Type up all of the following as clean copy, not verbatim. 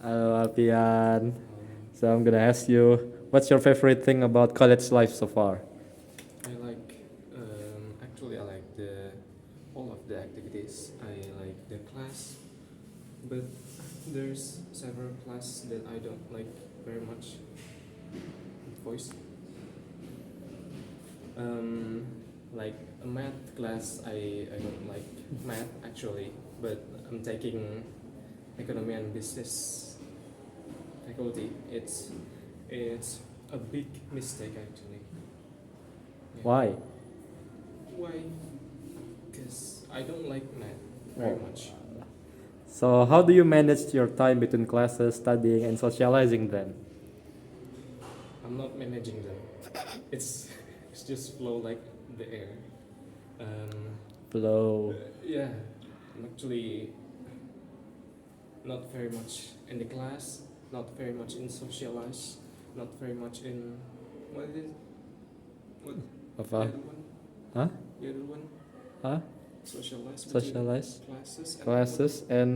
Hello, Alvian. So I'm gonna ask you, what's your favorite thing about college life so far? I like, actually, I like the all of the activities. I like the class, but there's several class that I don't like very much. Voice, um, like a math class. I don't like math actually, but I'm taking economy and business faculty. It's a big mistake actually. Yeah. Why? Why? Because I don't like math very Oh. much. So how do you manage your time between classes, studying, and socializing then? I'm not managing them. It's it's just flow like the air. Um, Flow. yeah, I'm actually not very much in the class, not very much in socialize, not very much in what is it? What the Apa? other one? Huh? The other one? Huh? Socialize between Socialize? classes and Classes and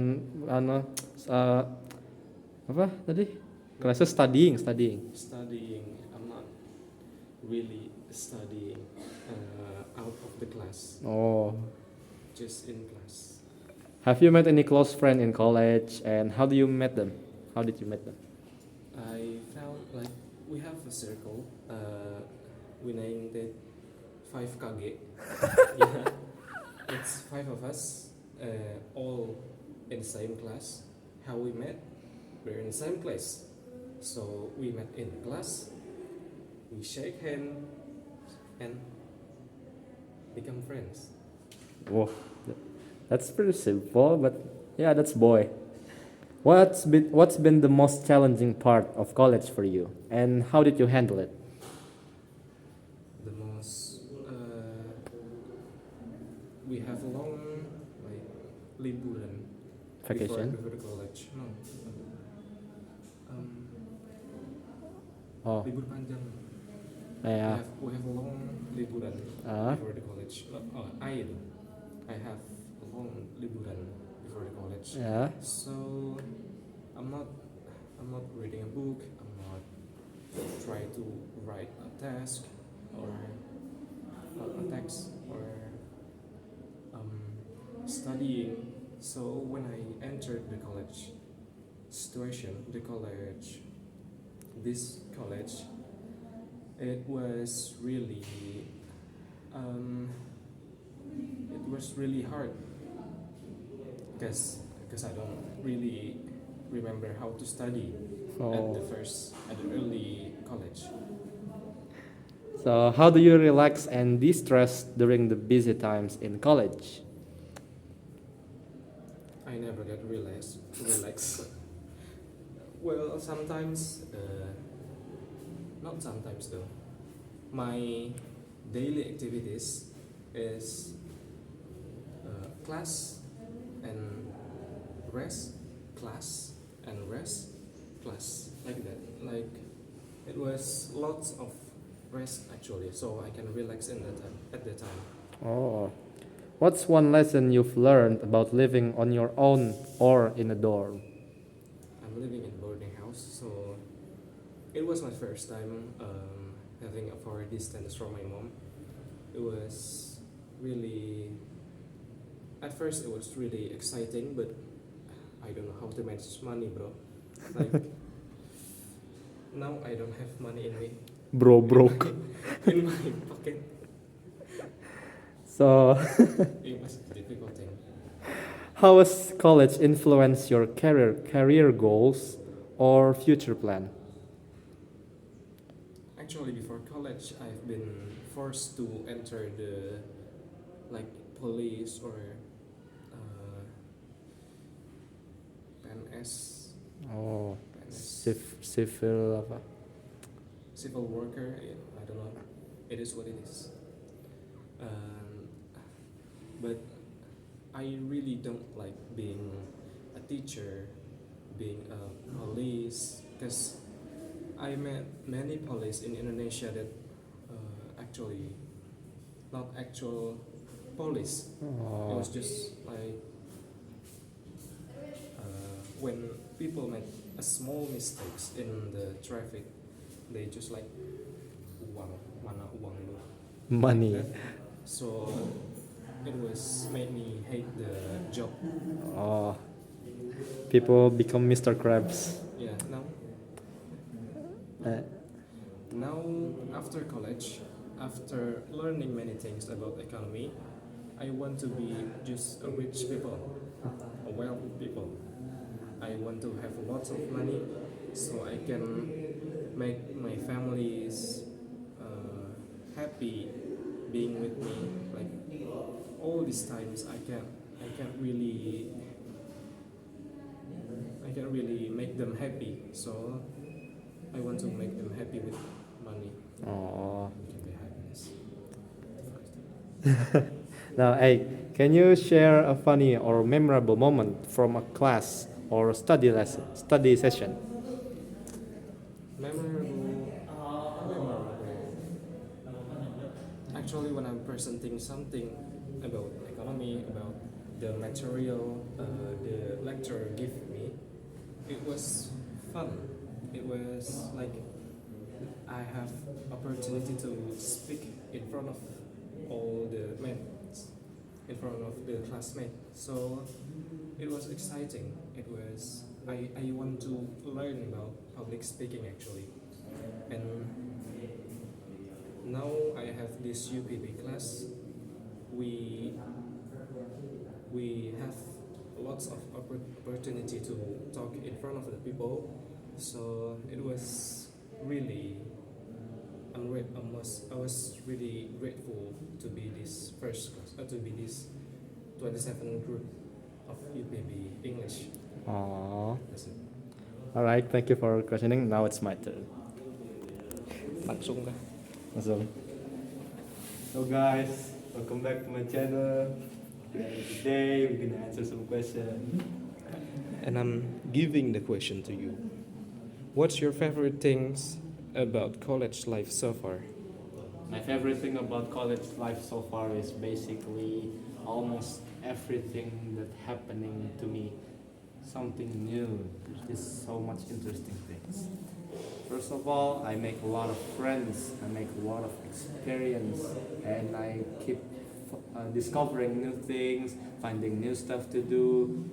ano? Uh, apa tadi? Classes studying. studying. I'm not really studying out of the class, Oh. just in class. Have you met any close friend in college, and how do you met them? How did you meet them? I found like we have a circle. We named it 5KG. Yeah, it's five of us, all in the same class. How we met? We're in the same class. So we met in class, we shake hand and become friends. Whoa, that's pretty simple, but yeah, that's boy. What's been the most challenging part of college for you, and how did you handle it? The most we have a long like liburan Vacation? before the college. No, um, Oh, libur panjang. yeah. We have a long liburan Ah, before the college. Oh, I have a long liburan before the college. yeah. So I'm not I'm not reading a book. I'm not trying to write a task or a text or um, studying. So when I entered the college situation, this college, it was really um, it was really hard because I don't really remember how to study Oh. at the early college. So, how do you relax and de-stress during the busy times in college? I never get relaxed. Well, sometimes, not sometimes though. My daily activities is class and rest, class and rest, class, like that. Like it was lots of rest actually, so I can relax in that time at the time. Oh, what's one lesson you've learned about living on your own or in a dorm? I'm living in boarding house, so it was my first time having a far distance from my mom. It was really, at first it was really exciting, but I don't know how to manage money, bro. Like now I don't have money in me Bro, in broke. my in my pocket. So, It was a difficult thing. how has college influenced your career goals or future plan? Actually, before college, I've been forced to enter the like police or uh, PNS, Oh, PNS, civil apa? civil worker. I don't know. It is what it is. Um, but I really don't like being a teacher, being a police, because I met many police in Indonesia that actually not actual police. It Oh, was just like when people make a small mistakes in the traffic, they just like uang, mana uang lu, Money. like that. So it was made me hate the job. Oh, people become Mr. Krabs. Yeah, Uh, now after college, after learning many things about economy, I want to be just a rich people, a wealthy people. I want to have lots of money so I can make my families happy being with me. Like all these times, I can't really make them happy. So I want to make them happy with money. oh. Can be happiness. Now, hey, can you share a funny or memorable moment from a class or study session? Memorable. Actually, when I'm presenting something about economy, about the material the lecturer gave me, it was fun. It was like I have opportunity to speak in front of all the mates, in front of the classmates. So it was exciting. I want to learn about public speaking actually. And now I have this UPB class. We we have lots of opportunity to talk in front of the people. So it was really I was really grateful to be this first class, to be this 27 group of UPB English. Oh. That's it. All right, thank you for questioning. Now it's my turn. Langsung kah? Awesome. So guys, welcome back to my channel. And today we're gonna answer some questions. And I'm giving the question to you. What's your favorite things about college life so far? My favorite thing about college life so far is basically almost everything that happening to me, something new. There's just so much interesting things. First of all, I make a lot of friends, I make a lot of experience, and I keep discovering new things, finding new stuff to do,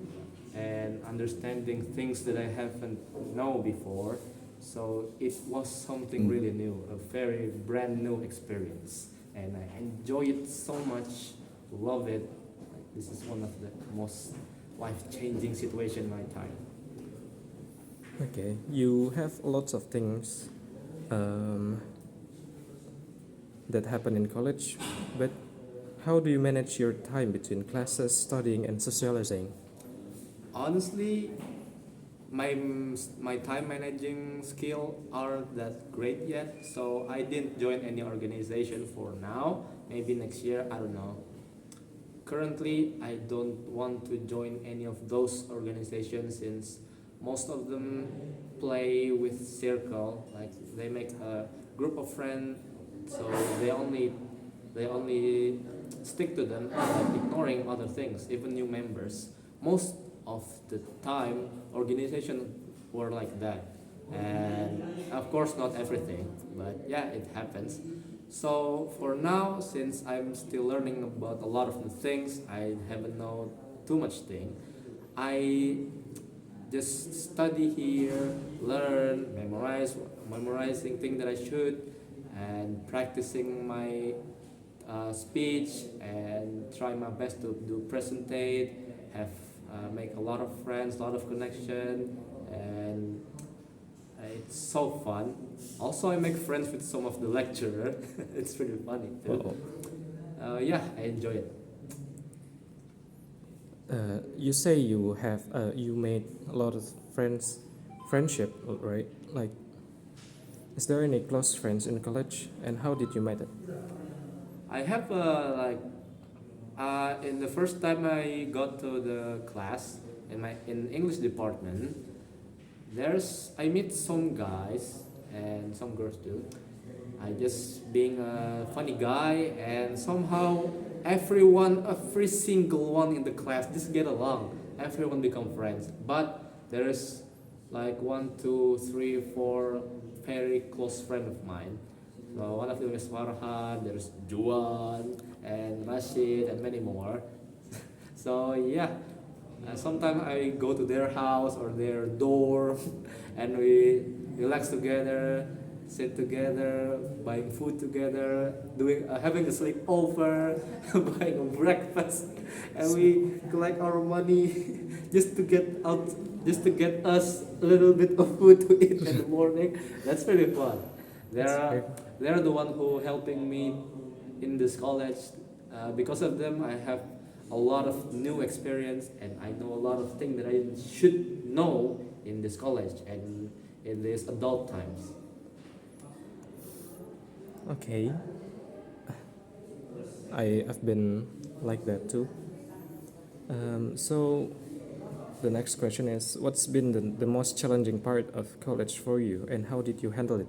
and understanding things that I haven't known before. So it was something really new, a very brand new experience, and I enjoy it so much, love it. Like, this is one of the most life-changing situation in my time. Okay, you have lots of things that happen in college, but how do you manage your time between classes, studying, and socializing? Honestly, my time managing skill aren't that great yet, so I didn't join any organization for now. Maybe next year, I don't know. Currently, I don't want to join any of those organizations since most of them play with circle, like they make a group of friends, so they only stick to them, like ignoring other things, even new members. Most of the time, organizations were like that, and of course not everything, but yeah, it happens. So for now, since I'm still learning about a lot of new things, I haven't known too much thing. I just study here, learn, memorizing things that I should, and practicing my speech and try my best to do presentate, have make a lot of friends, a lot of connection, and it's so fun. Also, I make friends with some of the lecturer. It's pretty funny too. Yeah, I enjoy it. You say you made a lot of friendship, right? Like, is there any close friends in college, and how did you meet it? I have in the first time I got to the class in English department, I meet some guys and some girls too. I just being a funny guy, and somehow every single one in the class just get along. Everyone become friends. But there is like one, two, three, four very close friend of mine. So one of them is Farhan, there's Juan and Rashid and many more. So yeah, sometimes I go to their house or their dorm and we relax together, sit together, buying food together, doing having a sleepover, buying a breakfast, and we collect our money just to get out, just to get us a little bit of food to eat in the morning. That's very fun. That's They're great. they're the one who helping me in this college. Because of them, I have a lot of new experience and I know a lot of things that I should know in this college and in these adult times. Okay, I've been like that too. So the next question is, what's been the most challenging part of college for you, and how did you handle it?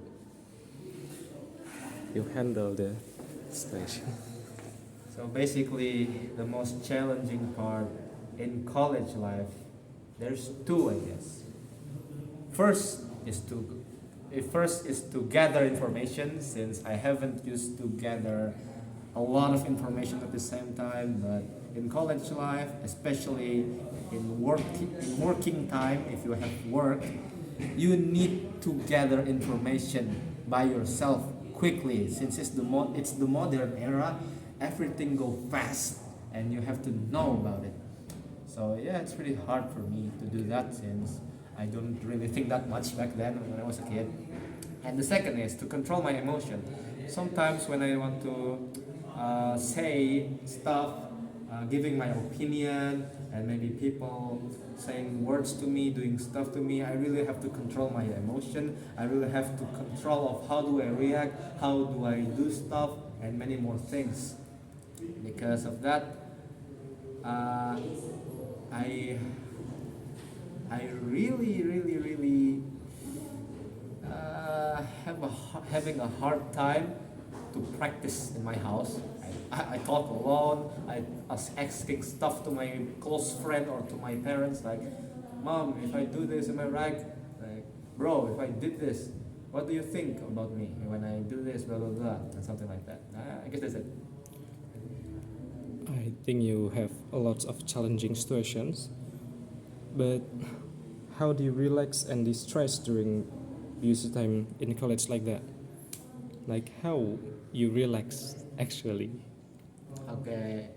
You handle the situation. So basically, the most challenging part in college life, there's two, I guess. First is to, first is to gather information, since I haven't used to gather a lot of information at the same time. But in college life, especially in working time, if you have work, you need to gather information by yourself quickly, since it's the modern era. Everything go fast and you have to know about it. So yeah, it's really hard for me to do that, since I don't really think that much back then when I was a kid. And the second is to control my emotion. Sometimes when I want to say stuff, giving my opinion, and maybe people saying words to me, doing stuff to me, I really have to control my emotion. I really have to control of how do I react, how do I do stuff, and many more things. Because of that, uh, I I really having a hard time to practice in my house. I talk alone. I was asking stuff to my close friend or to my parents like, "Mom, if I do this, am I right?" Like, "Bro, if I did this, what do you think about me when I do this?" Blah blah blah, and something like that. I guess that's it. I think you have a lot of challenging situations, but how do you relax and de-stress during busy time in college like that? Like how you relax actually? Okay.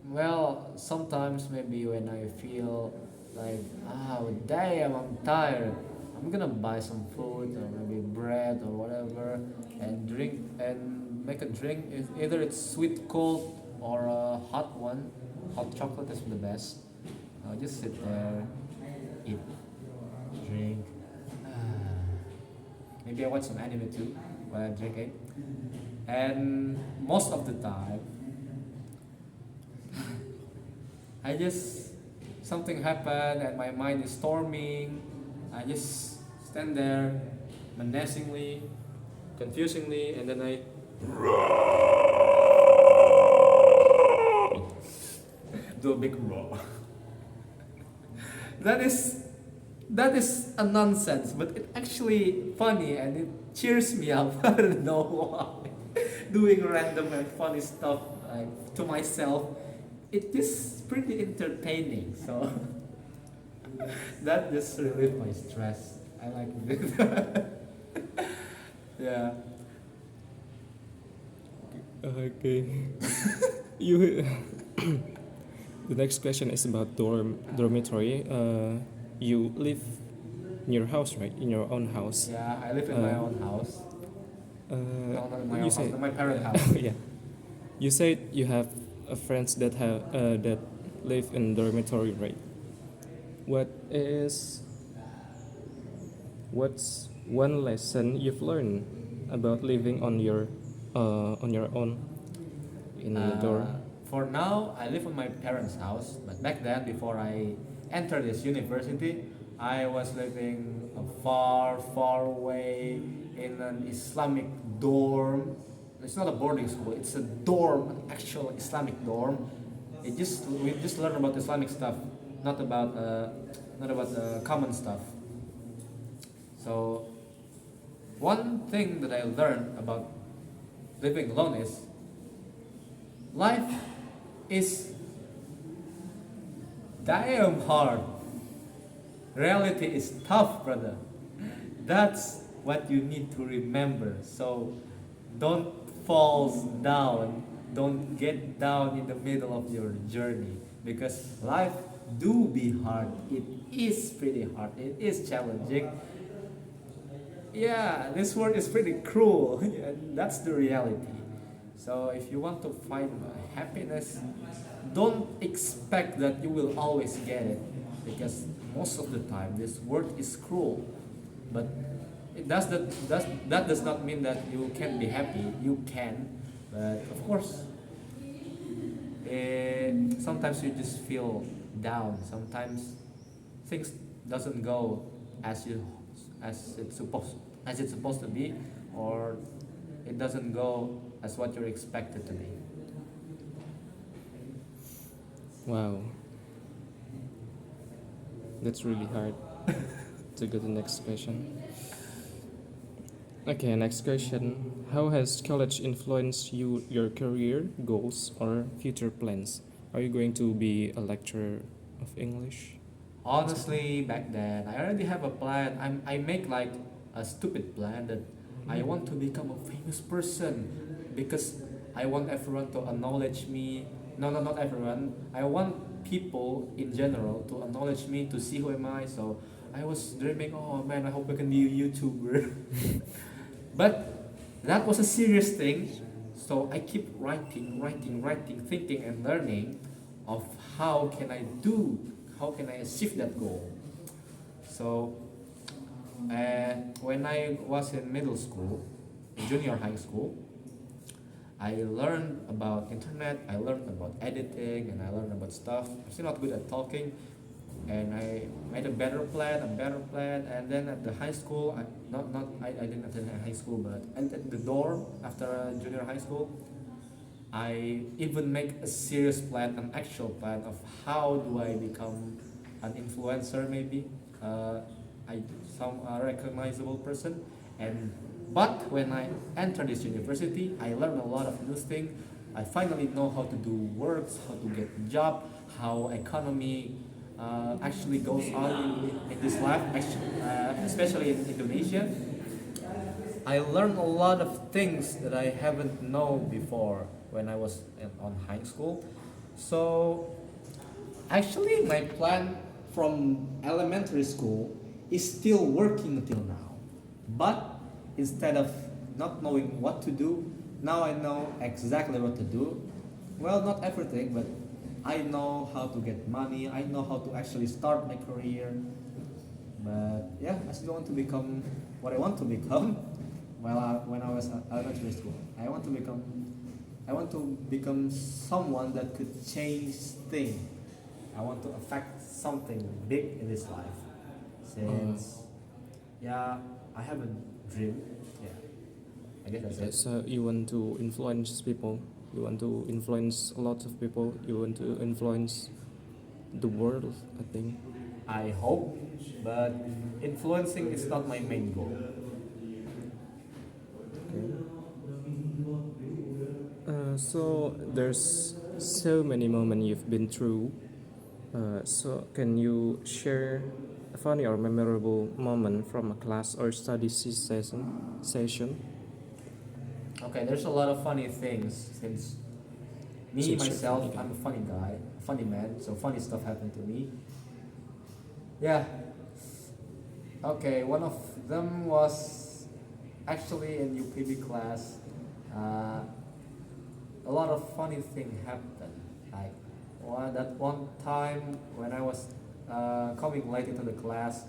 Well, sometimes maybe when I feel like, damn, I'm tired, I'm gonna buy some food or maybe bread or whatever and drink and make a drink. Either it's sweet cold or a hot one. Hot chocolate is the best. I'll just sit there, eat, drink. Maybe I watch some anime too while I'm drinking. And most of the time, I just something happened and my mind is storming. I just stand there menacingly, confusingly, and then I do a big roar. that is that is a nonsense, but it's actually funny and it cheers me up. I don't know why. Doing random and funny stuff like to myself, it is pretty entertaining. So that just relieve my stress. I like it. Yeah. Okay. You. The next question is about dormitory. You live in your house, right? In your own house. Yeah, I live in my own house. No, not in my own You house, say in my parent house. yeah. You said you have friends that have that live in dormitory, right? What is what's one lesson you've learned about living on your own in the dorm? For now, I live in my parents' house, but back then, before I entered this university, I was living far, far away in an Islamic dorm. It's not a boarding school; it's a dorm, an actual Islamic dorm. We just learn about Islamic stuff not about common stuff. So one thing that I learned about living alone is life is damn hard. Reality is tough, brother. That's what you need to remember. So don't fall down. Don't get down in the middle of your journey because life do be hard. It is pretty hard. It is challenging. Yeah, this world is pretty cruel. And that's the reality. So if you want to find happiness, don't expect that you will always get it because most of the time this world is cruel. But that does not mean that you can be happy. You can, but of course, sometimes you just feel down. Sometimes things doesn't go as you as it's supposed to be, or it doesn't go as what you're expected to be. Wow, that's really hard. To go to the next question. Okay, next question. How has college influenced your career, goals, or future plans? Are you going to be a lecturer of English? Honestly, back then I already have a plan. I make like a stupid plan that I want to become a famous person because I want everyone to acknowledge me. No, no, not everyone. I want people in general to acknowledge me, to see who am I. So I was dreaming, oh man, I hope I can be a YouTuber. But that was a serious thing. So I keep writing, thinking and learning of how can I achieve that goal. So when I was in middle school, junior high school, I learned about internet, I learned about editing, and I learned about stuff. I'm still not good at talking, and I made a better plan, and then at the high school, I didn't attend high school, but at the dorm after junior high school, I even make a serious plan, an actual plan of how do I become an influencer, maybe, I some recognizable person, and but when I enter this university, I learn a lot of new things. I finally know how to do works, how to get job, how economy actually goes on in this life, especially in Indonesia. I learned a lot of things that I haven't known before when I was on high school. So actually, my plan from elementary school is still working until now. But instead of not knowing what to do, now I know exactly what to do. Well, not everything, but I know how to get money. I know how to actually start my career. But yeah, I still want to become what I want to become. When I was at elementary school, I want to become someone that could change things. I want to affect something big in this life. Since yeah, I have a dream. Yeah, I guess that's it. So you want to influence people. You want to influence a lot of people. You want to influence the world, I think. I hope, but influencing is not my main goal. So there's so many moments you've been through. So can you share a funny or memorable moment from a class or study session? Okay, there's a lot of funny things since me Since you're myself, funny guy. I'm a funny guy, funny man, so funny stuff happened to me. Yeah. Okay, one of them was actually in UPB class. A lot of funny thing happened. Like that one time when I was coming late into the class,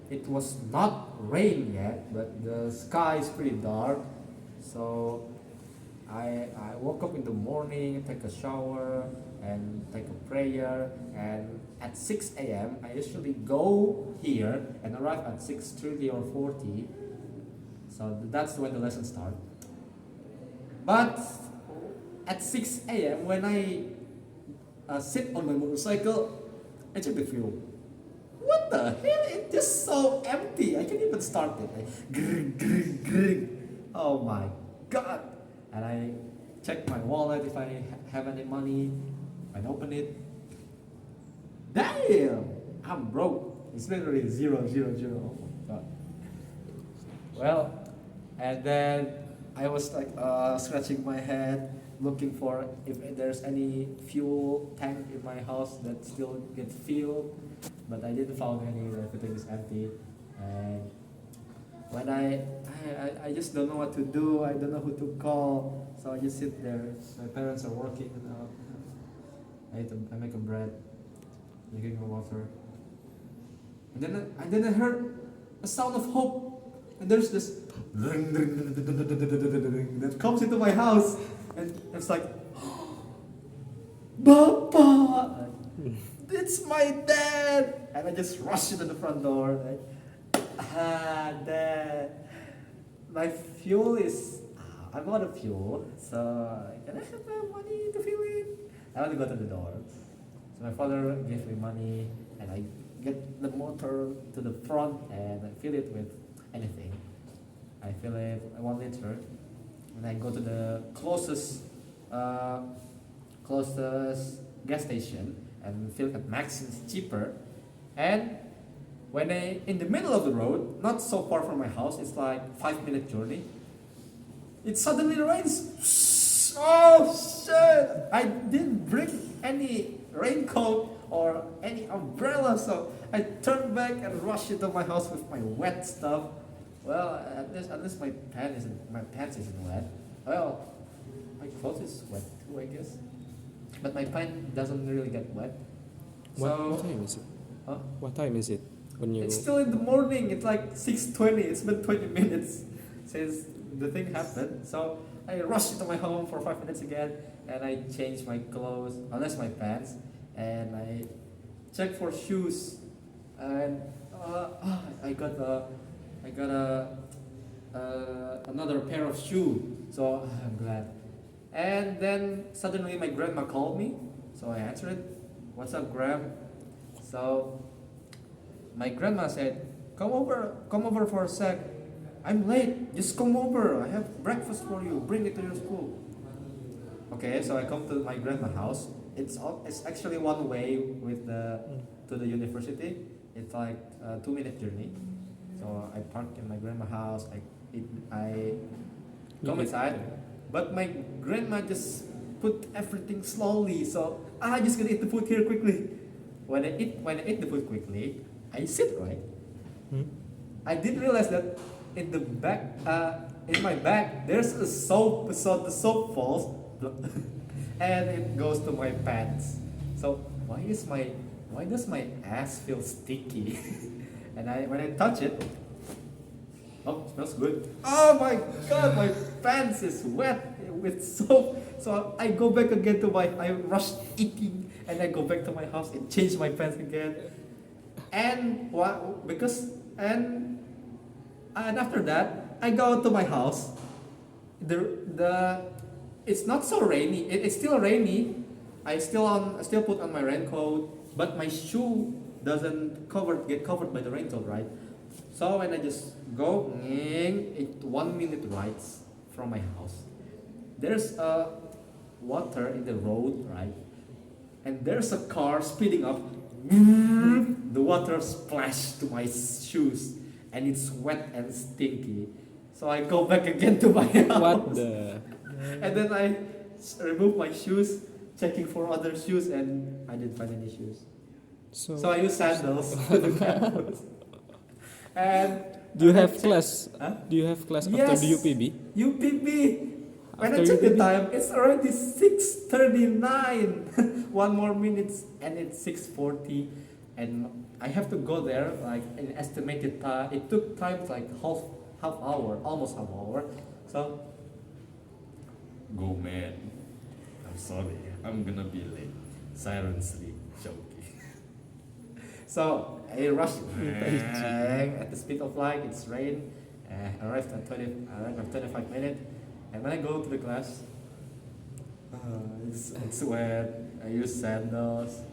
it was not rain yet, but the sky is pretty dark. So I woke up in the morning, take a shower, and take a prayer. And at 6 a.m., I usually go here and arrive at 6:30 or 40. So that's when the lesson starts. But at 6 a.m., when I sit on my motorcycle, I check the fuel. What the hell? It's just so empty. I can't even start it. Grrr, grrr, grrr. Oh my god! And I check my wallet if I have any money. I open it. Damn! I'm broke. It's literally 0, 0, 0. Oh my god. Well, and then I was like scratching my head, looking for if there's any fuel tank in my house that still get filled, but I didn't found any. Everything is empty, and when I just don't know what to do. I don't know who to call, so I just sit there. My parents are working, and I make a bread, drinking water, and then I heard a sound of hope, and there's this that comes into my house, and it's like, Papa, it's my dad, and I just rush into the front door. Like, Dad, my fuel is. I'm out of fuel, so can I have my money to fill it? I want to go to the door. So my father gave me money, and I get the motor to the front, and I fill it with anything. I fill it 1 liter, and I go to the closest gas station and fill it at max. It's cheaper. And when in the middle of the road, not so far from my house, it's like 5-minute journey. It suddenly rains. Oh shit! I didn't bring any raincoat or any umbrella, so I turned back and rushed into my house with my wet stuff. Well, at least my pants isn't wet. Well, my clothes is wet too, I guess. But my pants doesn't really get wet. What time is it? Huh? What time is it when you? It's still in the morning. It's like 6:20. It's been 20 minutes since the thing happened. So I rushed into my home for 5 minutes again, and I changed my clothes, unless my pants, and I checked for shoes, and I got another pair of shoes. So I'm glad. And then suddenly my grandma called me, so I answered. What's up, Gram? So my grandma said, come over for a sec. I'm late, just come over. I have breakfast for you, bring it to your school. Okay, so I come to my grandma's house. It's actually one way to the university. It's like a 2-minute journey. So I park in my grandma's house. I come inside, but my grandma just put everything slowly. So I just gonna eat the food here quickly. When I eat the food quickly, I sit right. I didn't realize that in the back, in my back, there's a soap. So the soap falls, and it goes to my pants. So why does my ass feel sticky? And when I touch it, oh, it smells good. Oh my god, my pants is wet with soap. So I go back again I rush eating, and I go back to my house and change my pants again. And and after that, I go to my house. It's not so rainy. It's still rainy. I still put on my raincoat, but my shoe doesn't get covered by the raincoat, right? So when I just go, it 1 minute rides from my house. There's water in the road, right? And there's a car speeding up. The water splashed to my shoes, and it's wet and stinky. So I go back again to my house. What the? And then I remove my shoes, checking for other shoes, and I didn't find any shoes. So I use sandals to the campus. And Do you have class? Huh? Do you have class Yes. after the UPB? UPB. When I After check the UPB? time, it's already 6:39. 1 more minute, and it's 6:40, and I have to go there like an estimated time. It took time like half hour, almost half hour. So go, man. I'm sorry. I'm gonna be late. Siren sleep, joking. So I rushed at the speed of light. It's rain. Arrived at 25 minutes. And when I go to the class, it's wet. I use sandals.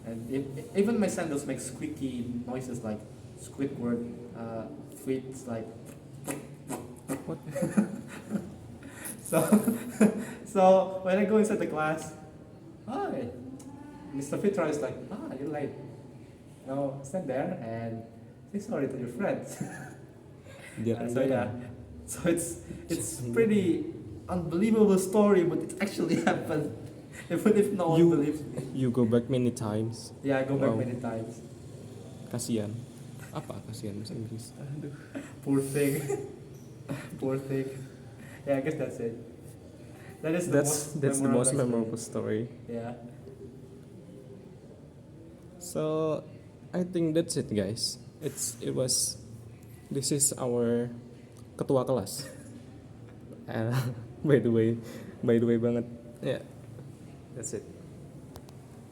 And even my sandals make squeaky noises like Squidward, feet like. What? So, so when I go inside the class, hi, Mr. Fitra is like, you're late. Now stand there and say sorry to your friends. So yeah, so it's pretty unbelievable story, but it actually happened, even if no one believes me. You go back many times. Yeah, I go back Wow. many times. Kasian. Apa kasian bahasa Inggris? Poor thing, poor thing. Yeah, I guess that's it. That's the most memorable story. Yeah. So I think that's it, guys. This is our ketua kelas. By the way banget. Yeah, that's it.